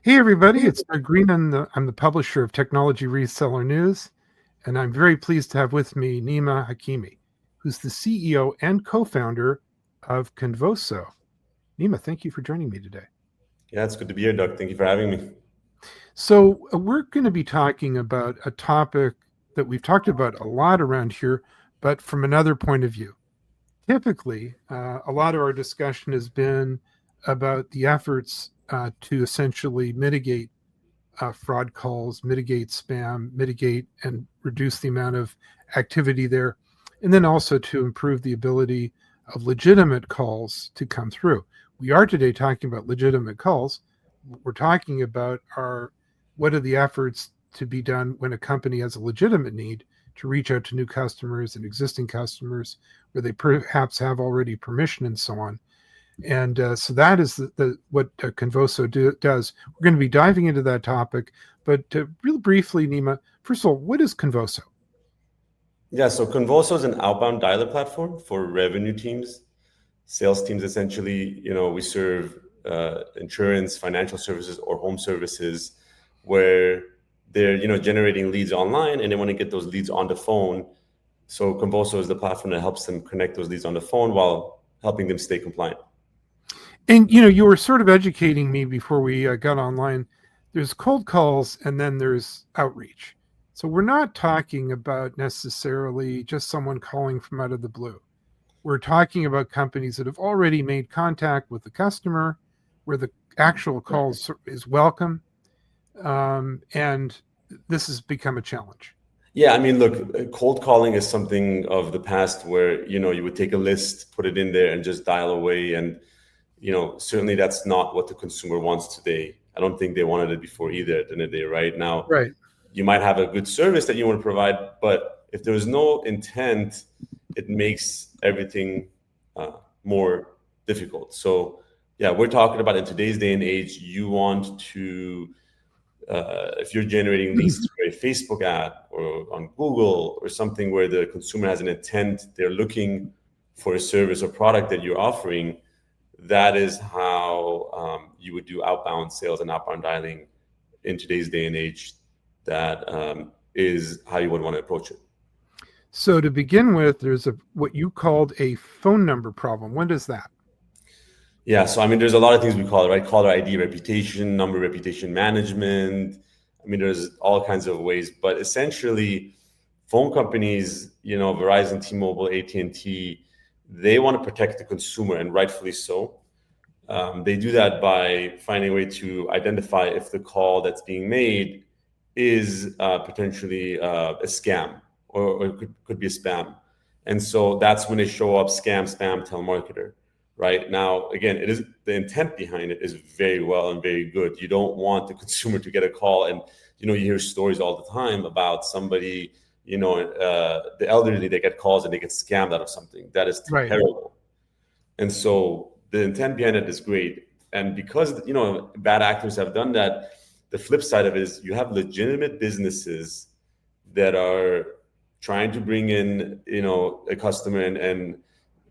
Hey everybody, it's Doug Green. I'm the publisher of Technology Reseller News, and I'm very pleased to have with me Nima Hakimi, who's the CEO and co-founder of Convoso. Nima, thank you for joining me today. Yeah, it's good to be here, Doug. Thank you for having me. So we're going to be talking about a topic that we've talked about a lot around here, but from another point of view. Typically, a lot of our discussion has been about the efforts to essentially mitigate fraud calls, mitigate spam, mitigate and reduce the amount of activity there, and then also to improve the ability of legitimate calls to come through. We are today talking about legitimate calls. We're talking about what are the efforts to be done when a company has a legitimate need to reach out to new customers and existing customers where they perhaps have already permission and so on. And so that is what Convoso does. We're going to be diving into that topic, but real briefly, Nima, first of all, what is Convoso? Yeah, so Convoso is an outbound dialer platform for revenue teams, sales teams. Essentially, we serve insurance, financial services, or home services where they're generating leads online and they want to get those leads on the phone. So Convoso is the platform that helps them connect those leads on the phone while helping them stay compliant. And you were sort of educating me before we got online. There's cold calls and then there's outreach. So we're not talking about necessarily just someone calling from out of the blue. We're talking about companies that have already made contact with the customer, where the actual call is welcome, and this has become a challenge. Yeah, I mean, look, cold calling is something of the past where you would take a list, put it in there, and just dial away. And certainly that's not what the consumer wants today. I don't think they wanted it before either at the end of the day. Right now, right, you might have a good service that you want to provide, but if there's no intent, it makes everything more difficult. So yeah, we're talking about in today's day and age, you want to, if you're generating leads through a Facebook ad or on Google or something where the consumer has an intent, they're looking for a service or product that you're offering, that is how you would do outbound sales and outbound dialing in today's day and age. That is how you would want to approach it. So to begin with, there's what you called a phone number problem. What is that? Yeah, so I mean, there's a lot of things we call it, right? Caller ID reputation, number reputation management. I mean, there's all kinds of ways, but essentially, phone companies, Verizon, T-Mobile, AT&T, they want to protect the consumer, and rightfully so. They do that by finding a way to identify if the call that's being made is potentially a scam or it could be a spam. And so that's when they show up spam telemarketer. Right now, again, it is the intent behind it is very well and very good. You don't want the consumer to get a call, and you hear stories all the time about somebody, the elderly, they get calls and they get scammed out of something. That is terrible. And so the intent behind it is great. And because bad actors have done that, the flip side of it is you have legitimate businesses that are trying to bring in a customer and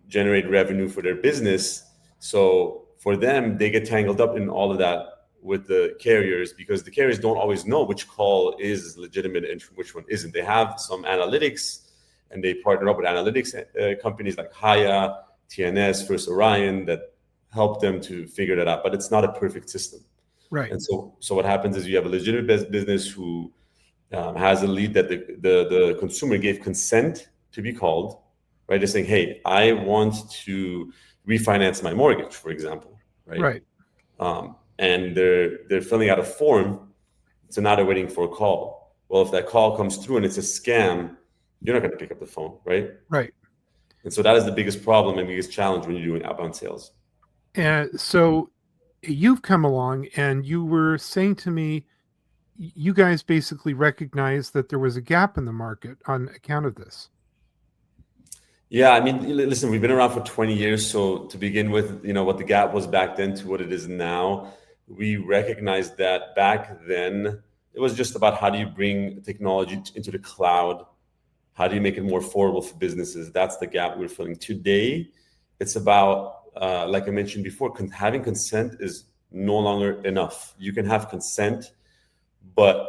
generate revenue for their business. So for them, they get tangled up in all of that with the carriers because the carriers don't always know which call is legitimate and which one isn't. They have some analytics and they partner up with analytics companies like Haya, TNS, First Orion that help them to figure that out. But it's not a perfect system. Right. And so what happens is you have a legitimate business who has a lead that the consumer gave consent to be called. Right, they're saying, "Hey, I want to refinance my mortgage," for example. Right. And they're filling out a form, so now they're waiting for a call. Well, if that call comes through and it's a scam, you're not going to pick up the phone, right? Right. And so that is the biggest problem and biggest challenge when you're doing outbound sales. And so you've come along and you were saying to me, you guys basically recognized that there was a gap in the market on account of this. Yeah, I mean, listen, we've been around for 20 years. So to begin with, what the gap was back then to what it is now, we recognized that back then it was just about how do you bring technology into the cloud? How do you make it more affordable for businesses? That's the gap we're filling. Today, it's about, like I mentioned before, having consent is no longer enough. You can have consent, but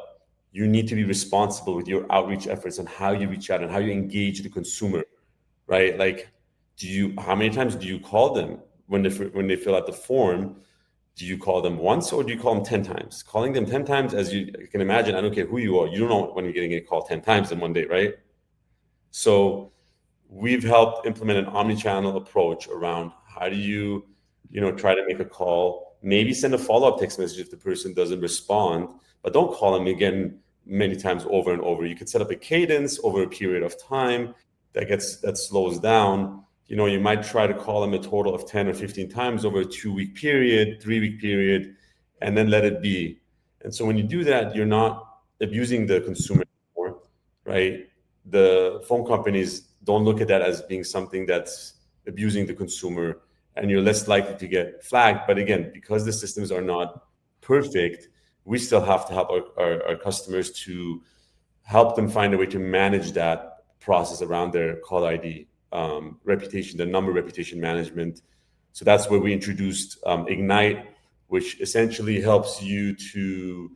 you need to be responsible with your outreach efforts and how you reach out and how you engage the consumer, right? Like, how many times do you call them when they fill out the form? Do you call them once or do you call them 10 times? Calling them 10 times, as you can imagine, I don't care who you are, you don't know when you're getting a call 10 times in one day, right? So we've helped implement an omni-channel approach around how do you, try to make a call, maybe send a follow-up text message if the person doesn't respond, but don't call them again many times over and over. You can set up a cadence over a period of time that slows down. You might try to call them a total of 10 or 15 times over a 2-week period, 3-week period, and then let it be. And so when you do that, you're not abusing the consumer anymore, right? The phone companies don't look at that as being something that's abusing the consumer, and you're less likely to get flagged. But again, because the systems are not perfect, we still have to help our customers to help them find a way to manage that process around their call ID reputation, the number reputation management. So that's where we introduced Ignite, which essentially helps you to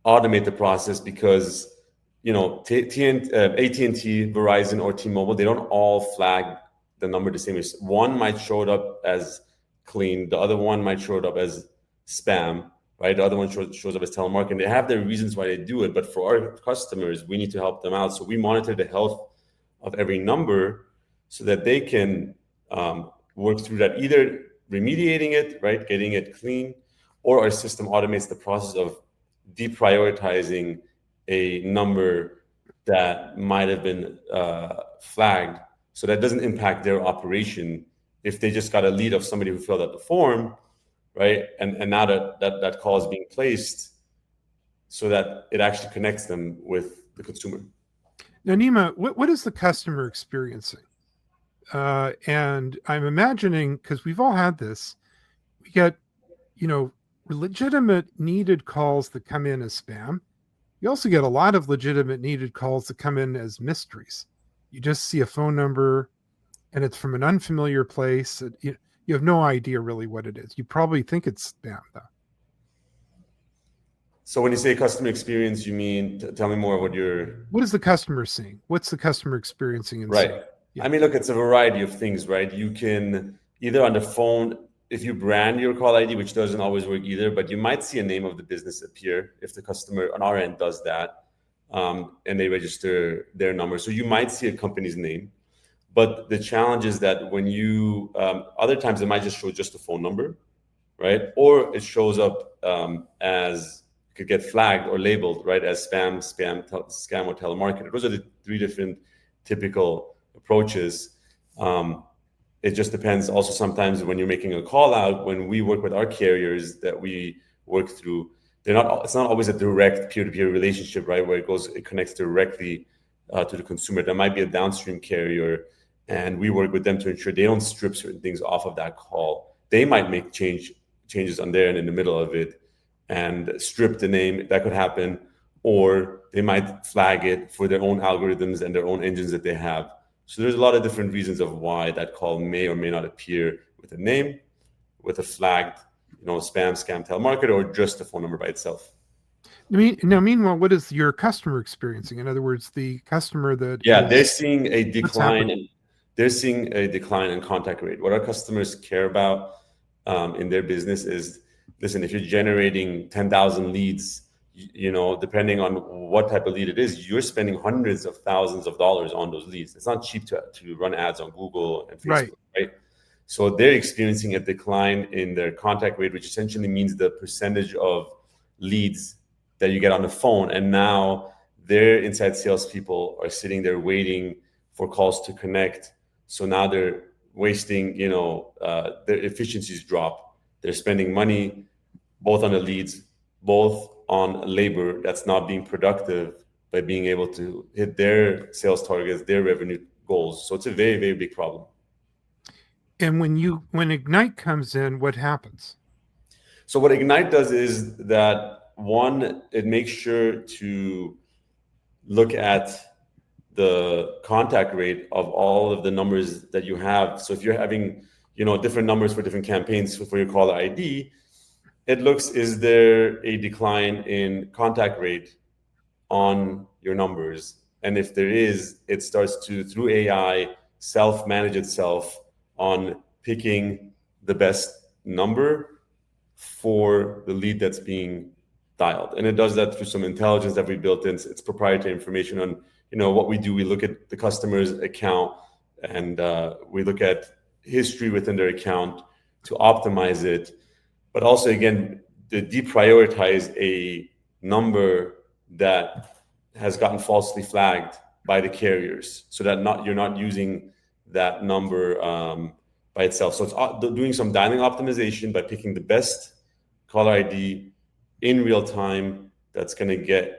automate the process, because AT&T, Verizon, or T-Mobile, they don't all flag the number the same way. One might show it up as clean, the other one might show it up as spam, right? The other one shows up as telemarketing. They have their reasons why they do it, but for our customers, we need to help them out. So we monitor the health of every number so that they can work through that, either remediating it, right, getting it clean, or our system automates the process of deprioritizing a number that might have been flagged, so that doesn't impact their operation. If they just got a lead of somebody who filled out the form, right, and now that call is being placed, so that it actually connects them with the consumer. Now, Nima, what is the customer experiencing? And I'm imagining, because we've all had this, we get, legitimate needed calls that come in as spam. You also get a lot of legitimate needed calls that come in as mysteries. You just see a phone number and it's from an unfamiliar place. You have no idea really what it is. You probably think it's spam, though. So when you say customer experience, you mean, tell me more what is the customer seeing? What's the customer experiencing? Right. Yeah. I mean, look, it's a variety of things, right? You can either on the phone, if you brand your call ID, which doesn't always work either, but you might see a name of the business appear if the customer on our end does that, and they register their number. So you might see a company's name. But the challenge is that when you, other times it might just show just a phone number, right? Or it shows up as, could get flagged or labeled, right, as scam or telemarketer. Those are the 3 different typical approaches. It just depends. Also, sometimes when you're making a call out, when we work with our carriers that we work through, it's not always a direct peer-to-peer relationship, right, where it connects directly to the consumer. There might be a downstream carrier, and we work with them to ensure they don't strip certain things off of that call. They might make changes on there and in the middle of it and strip the name. That could happen. Or they might flag it for their own algorithms and their own engines that they have. So there's a lot of different reasons of why that call may or may not appear with a name, with a flagged, spam, scam, telemarketer, or just a phone number by itself. Now, meanwhile, what is your customer experiencing? In other words, the customer that they're seeing a decline. They're seeing a decline in contact rate. What our customers care about in their business is, listen, if you're generating 10,000 leads, depending on what type of lead it is, you're spending hundreds of thousands of dollars on those leads. It's not cheap to run ads on Google and Facebook, right? So they're experiencing a decline in their contact rate, which essentially means the percentage of leads that you get on the phone. And now their inside salespeople are sitting there waiting for calls to connect. So now they're wasting, their efficiencies drop. They're spending money both on the leads, both on labor that's not being productive by being able to hit their sales targets, their revenue goals. So it's a very, very big problem. And when Ignite comes in, what happens? So what Ignite does is that, one, it makes sure to look at the contact rate of all of the numbers that you have. So if you're having different numbers for different campaigns for your caller ID, it looks, is there a decline in contact rate on your numbers? And if there is, it starts to, through AI, self-manage itself on picking the best number for the lead that's being dialed. And it does that through some intelligence that we built in. It's proprietary information on, what we do. We look at the customer's account, and we look at history within their account to optimize it. But also, again, to deprioritize a number that has gotten falsely flagged by the carriers, so that you're not using that number by itself. So it's doing some dialing optimization by picking the best caller ID in real time that's going to get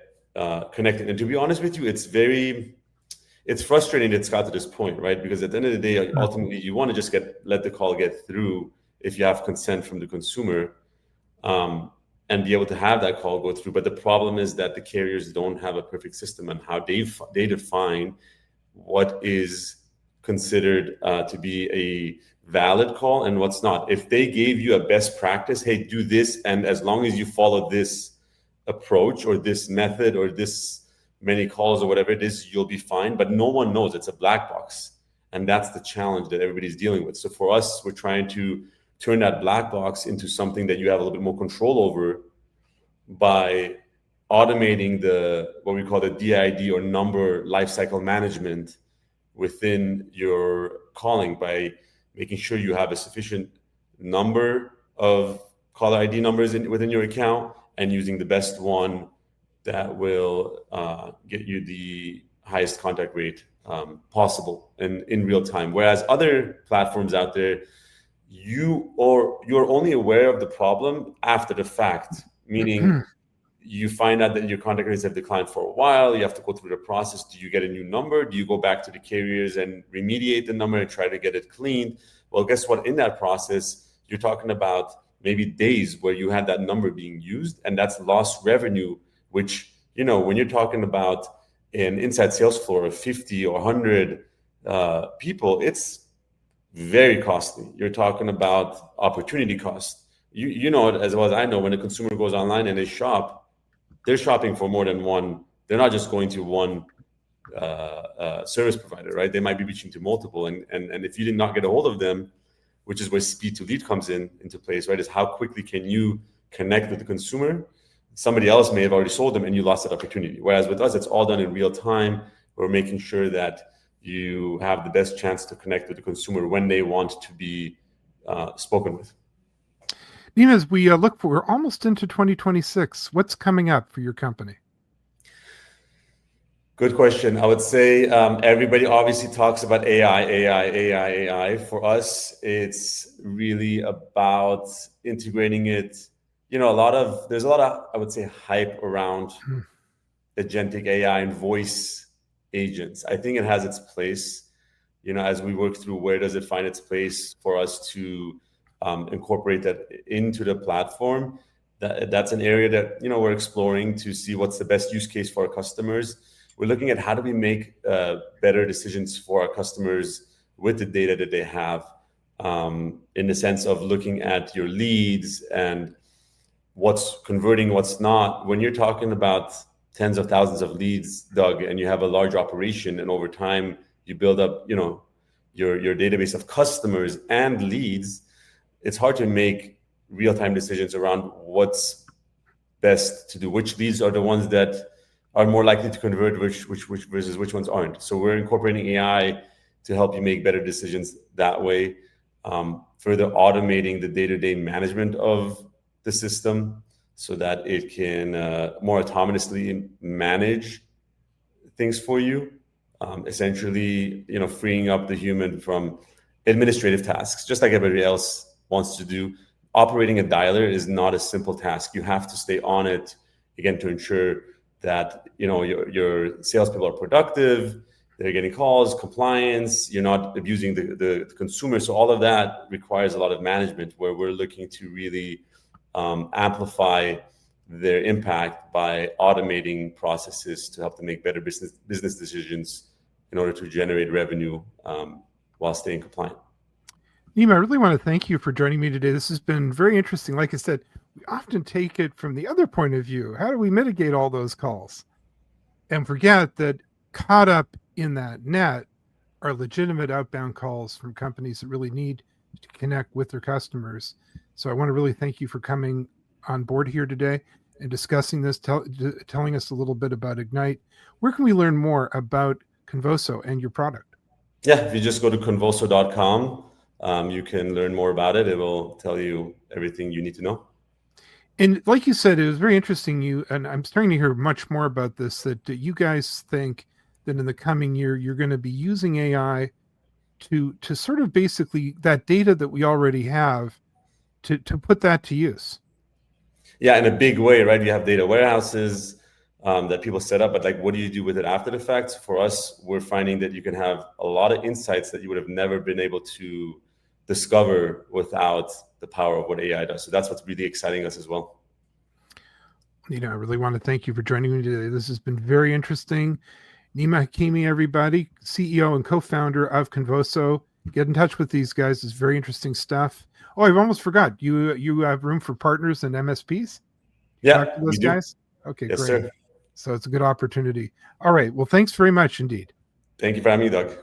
connected. And to be honest with you, it's frustrating it's got to this point, right? Because at the end of the day, ultimately, you want to just let the call get through if you have consent from the consumer, and be able to have that call go through. But the problem is that the carriers don't have a perfect system on how they define what is considered to be a valid call and what's not. If they gave you a best practice, hey, do this, and as long as you follow this approach or this method or this many calls or whatever it is, you'll be fine. But no one knows. It's a black box. And that's the challenge that everybody's dealing with. So for us, we're trying to turn that black box into something that you have a little bit more control over by automating what we call the DID, or number lifecycle management, within your calling, by making sure you have a sufficient number of caller ID numbers within your account, and using the best one that will get you the highest contact rate possible in real time. Whereas other platforms out there, you're only aware of the problem after the fact, meaning you find out that your contact rates have declined for a while. You have to go through the process. Do you get a new number? Do you go back to the carriers and remediate the number and try to get it cleaned? Well, guess what? In that process, you're talking about maybe days where you had that number being used, and that's lost revenue, which, when you're talking about an inside sales floor of 50 or 100 people, it's very costly. You're talking about opportunity cost. You know it as well as I know. When a consumer goes online and they shop, they're shopping for more than one. They're not just going to one service provider, right? They might be reaching to multiple. And if you did not get a hold of them, which is where speed to lead comes into place, right? Is how quickly can you connect with the consumer? Somebody else may have already sold them and you lost that opportunity. Whereas with us, it's all done in real time. We're making sure that you have the best chance to connect with the consumer when they want to be spoken with. Nima, as we we're almost into 2026. What's coming up for your company? Good question. I would say everybody obviously talks about AI. For us, it's really about integrating it. There's a lot of, I would say, hype around agentic AI and voice agents. I think it has its place, as we work through where does it find its place for us to incorporate that into the platform. That's an area that, we're exploring to see what's the best use case for our customers. We're looking at how do we make better decisions for our customers with the data that they have, in the sense of looking at your leads and what's converting, what's not. When you're talking about tens of thousands of leads, Doug, and you have a large operation, and over time you build up, your database of customers and leads, it's hard to make real-time decisions around what's best to do. Which leads are the ones that are more likely to convert, which versus which ones aren't. So we're incorporating AI to help you make better decisions that way. Further automating the day-to-day management of the system so that it can more autonomously manage things for you. Essentially, freeing up the human from administrative tasks, just like everybody else wants to do. Operating a dialer is not a simple task. You have to stay on it, again, to ensure that your salespeople are productive, they're getting calls, compliance, you're not abusing the consumer. So all of that requires a lot of management, where we're looking to really amplify their impact by automating processes to help them make better business decisions in order to generate revenue while staying compliant. Nima, I really want to thank you for joining me today. This has been very interesting. Like I said, we often take it from the other point of view. How do we mitigate all those calls? And forget that caught up in that net are legitimate outbound calls from companies that really need to connect with their customers. So I want to really thank you for coming on board here today and discussing this, telling us a little bit about Ignite. Where can we learn more about Convoso and your product? Yeah, if you just go to convoso.com, you can learn more about it. It will tell you everything you need to know. And like you said, it was very interesting. And I'm starting to hear much more about this. That you guys think that in the coming year you're going to be using AI to sort of basically that data that we already have to put that to use. Yeah, in a big way, right? You have data warehouses that people set up, but like, what do you do with it after the fact? For us, we're finding that you can have a lot of insights that you would have never been able to discover without the power of what AI does. So that's what's really exciting us as well. I really want to thank you for joining me today. This has been very interesting. Nima Hakimi, everybody, CEO and co-founder of Convoso. Get in touch with these guys. It's very interesting stuff. Oh, I've almost forgot. You have room for partners and MSPs? Yeah, Talk to we those do. guys? Okay, Yes, great. sir. So it's a good opportunity. All right. Well, thanks very much indeed. Thank you for having me, Doug.